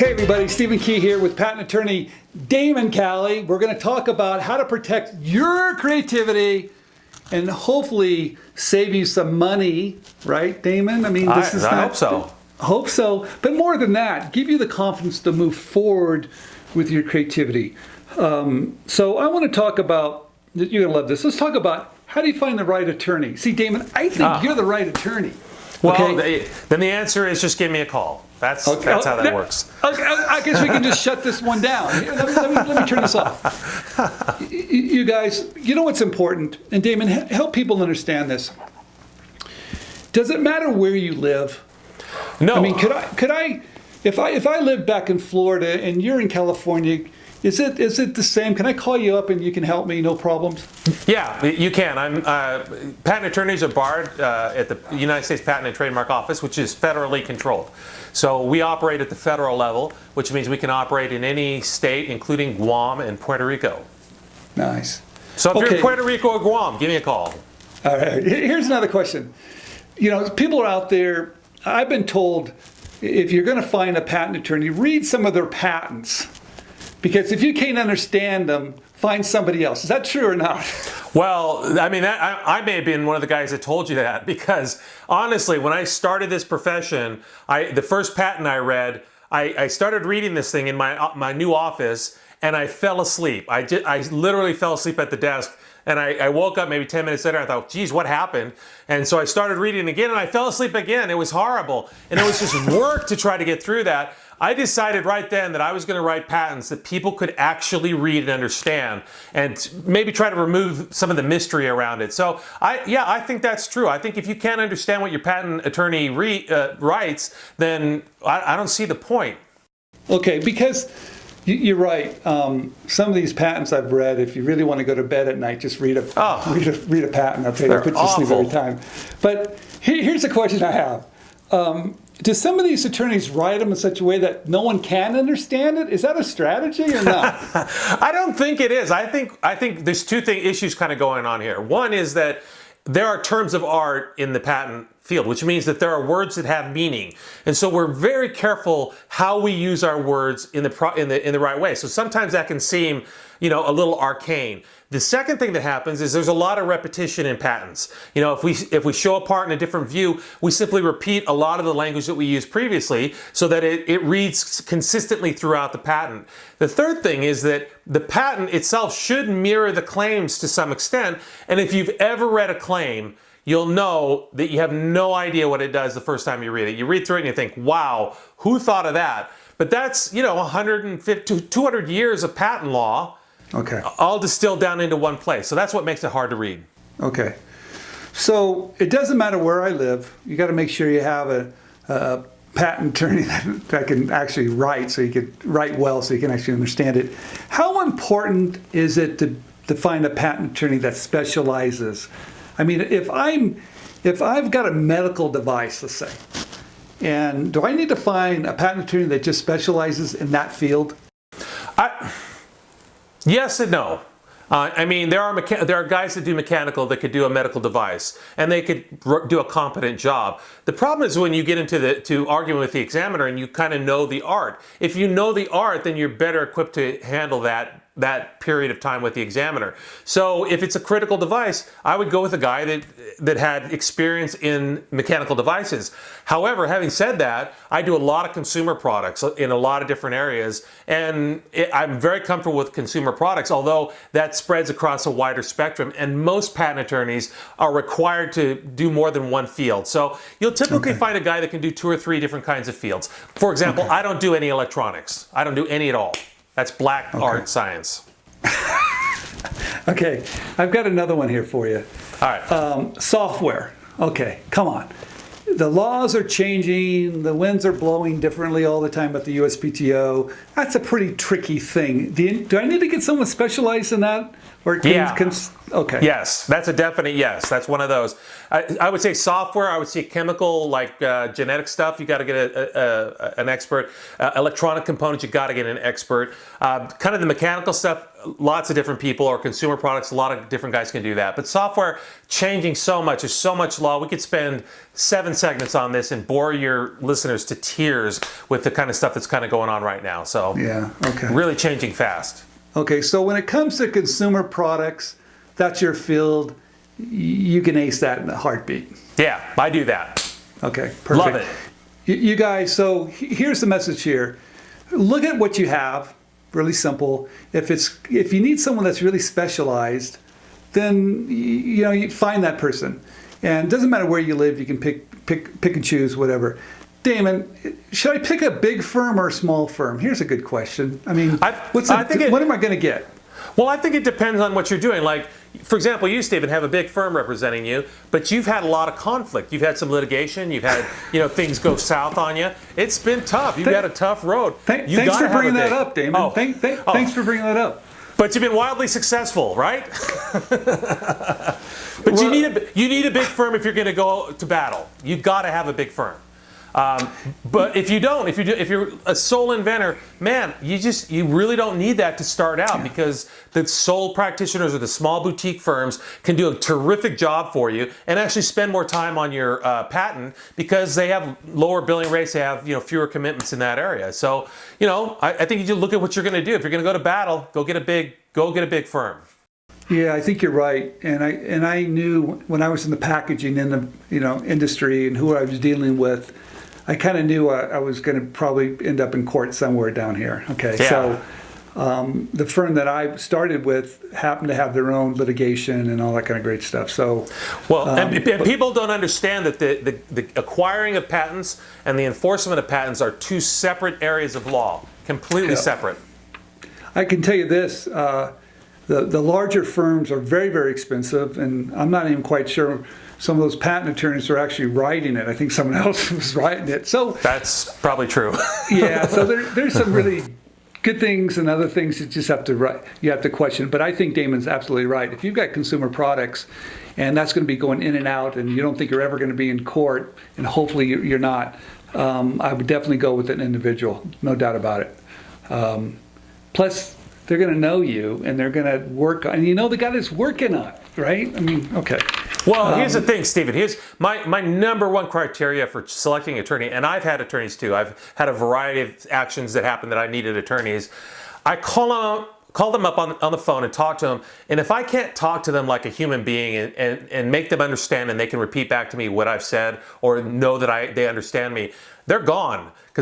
Hey everybody, Stephen Key here with patent attorney Damon Calley. We're going to talk about how to protect your creativity and hopefully save you some money, right, Damon? I mean, I hope so. Hope so. But more than that, give you the confidence to move forward with your creativity. So I want to talk about, you're going to love this. Let's talk about how do you find the right attorney? See, Damon, I think you're the right attorney. Well, okay? Then the answer is just give me a call. That's how that works. Okay, I guess we can just shut this one down. Here, let me turn this off. You guys, you know what's important? And Damon, help people understand this. Does it matter where you live? No. I mean, could I, if I live back in Florida and you're in California, is it the same? Can I call you up and you can help me, no problems? Yeah, you can. Patent attorneys are barred at the United States Patent and Trademark Office, which is federally controlled. So we operate at the federal level, which means we can operate in any state, including Guam and Puerto Rico. Nice. So if you're in Puerto Rico or Guam, give me a call. All right. Here's another question. You know, people are out there, I've been told, if you're going to find a patent attorney, read some of their patents. Because if you can't understand them, find somebody else. Is that true or not? Well, I mean, I may have been one of the guys that told you that, because honestly, when I started this profession, the first patent I read, I started reading this thing in my new office, and I fell asleep. I literally fell asleep at the desk, and I woke up maybe 10 minutes later. I thought, geez, what happened? And so I started reading again, and I fell asleep again. It was horrible, and it was just work to try to get through that. I decided right then that I was going to write patents that people could actually read and understand, and maybe try to remove some of the mystery around it. So I think that's true. I think if you can't understand what your patent attorney writes, then I don't see the point. Okay, because you're right. Some of these patents I've read, if you really want to go to bed at night, just read a patent. Okay, it'll put you to sleep every time. But here's a question I have. Do some of these attorneys write them in such a way that no one can understand it? Is that a strategy or not? I don't think it is. I think there's two issues kind of going on here. One is that there are terms of art in the patent field, which means that there are words that have meaning, and so we're very careful how we use our words in the right way. So sometimes that can seem, a little arcane. The second thing that happens is there's a lot of repetition in patents. If we show a part in a different view, we simply repeat a lot of the language that we used previously so that it reads consistently throughout the patent. The third thing is that the patent itself should mirror the claims to some extent, and if you've ever read a claim, you'll know that you have no idea what it does the first time you read it. You read through it and you think, wow, who thought of that? But that's, 150 to 200 years of patent law. Okay. All distilled down into one place. So that's what makes it hard to read. Okay. So it doesn't matter where I live. You got to make sure you have a patent attorney that can actually write, so you can write well, so you can actually understand it. How important is it to find a patent attorney that specializes? I mean, if I've got a medical device, let's say, and do I need to find a patent attorney that just specializes in that field? Yes and no. There are guys that do mechanical that could do a medical device, and they could do a competent job. The problem is when you get into arguing with the examiner and you kind of know the art. If you know the art, then you're better equipped to handle that period of time with the examiner. So if it's a critical device, I would go with a guy that had experience in mechanical devices. However, having said that, I do a lot of consumer products in a lot of different areas, and I'm very comfortable with consumer products, although that spreads across a wider spectrum, and most patent attorneys are required to do more than one field. So you'll typically find a guy that can do 2 or 3 different kinds of fields. For example, I don't do any electronics. I don't do any at all. That's black art science. Okay, I've got another one here for you. All right. Software. Okay, come on. The laws are changing. The winds are blowing differently all the time at the USPTO. That's a pretty tricky thing. Do I need to get someone specialized in that Or okay. Yes, that's a definite yes. That's one of those. I would say software. I would say chemical, like genetic stuff. You got to get an expert. Electronic components. You got to get an expert. Kind of the mechanical stuff. Lots of different people, or consumer products. A lot of different guys can do that. But software changing so much. There's so much law. We could spend 7 segments on this and bore your listeners to tears with the kind of stuff that's kind of going on right now. So yeah, okay. Really changing fast. Okay, so when it comes to consumer products, that's your field. You can ace that in a heartbeat. Yeah, I do that. Okay, perfect. Love it. You guys, so here's the message here. Look at what you have. Really simple. If you need someone that's really specialized, then you find that person. And it doesn't matter where you live. You can pick and choose, whatever. Damon, should I pick a big firm or a small firm? Here's a good question. I mean, what am I going to get? Well, I think it depends on what you're doing. Like, for example, you, Stephen, have a big firm representing you, but you've had a lot of conflict. You've had some litigation. You've had, things go south on you. It's been tough. You've had a tough road. Thanks for bringing that up, Damon. Oh. Thanks for bringing that up. But you've been wildly successful, right? But you need a big firm if you're going to go to battle. You've got to have a big firm. But if you're a sole inventor, man, you really don't need that to start out, because the sole practitioners or the small boutique firms can do a terrific job for you and actually spend more time on your patent, because they have lower billing rates, they have fewer commitments in that area. So I think you just look at what you're going to do. If you're going to go to battle, go get a big firm. Yeah, I think you're right, and I knew when I was in the packaging industry and who I was dealing with. I kind of knew I was going to probably end up in court somewhere down here. Okay, yeah. So the firm that I started with happened to have their own litigation and all that kind of great stuff. So, and people don't understand that the acquiring of patents and the enforcement of patents are two separate areas of law, completely separate. I can tell you this: the larger firms are very, very expensive, and I'm not even quite sure. Some of those patent attorneys are actually writing it. I think someone else was writing it. So that's probably true. Yeah. So there's some really good things and other things you just have to write. You have to question. But I think Damon's absolutely right. If you've got consumer products, and that's going to be going in and out, and you don't think you're ever going to be in court, and hopefully you're not, I would definitely go with an individual. No doubt about it. Plus, they're going to know you, and they're going to work on. And the guy that's working on it, right? I mean, okay. Well, here's the thing, Stephen. Here's my number one criteria for selecting an attorney, and I've had attorneys too. I've had a variety of actions that happened that I needed attorneys. I call them up on the phone and talk to them, and if I can't talk to them like a human being and make them understand, and they can repeat back to me what I've said or know that they understand me, they're gone.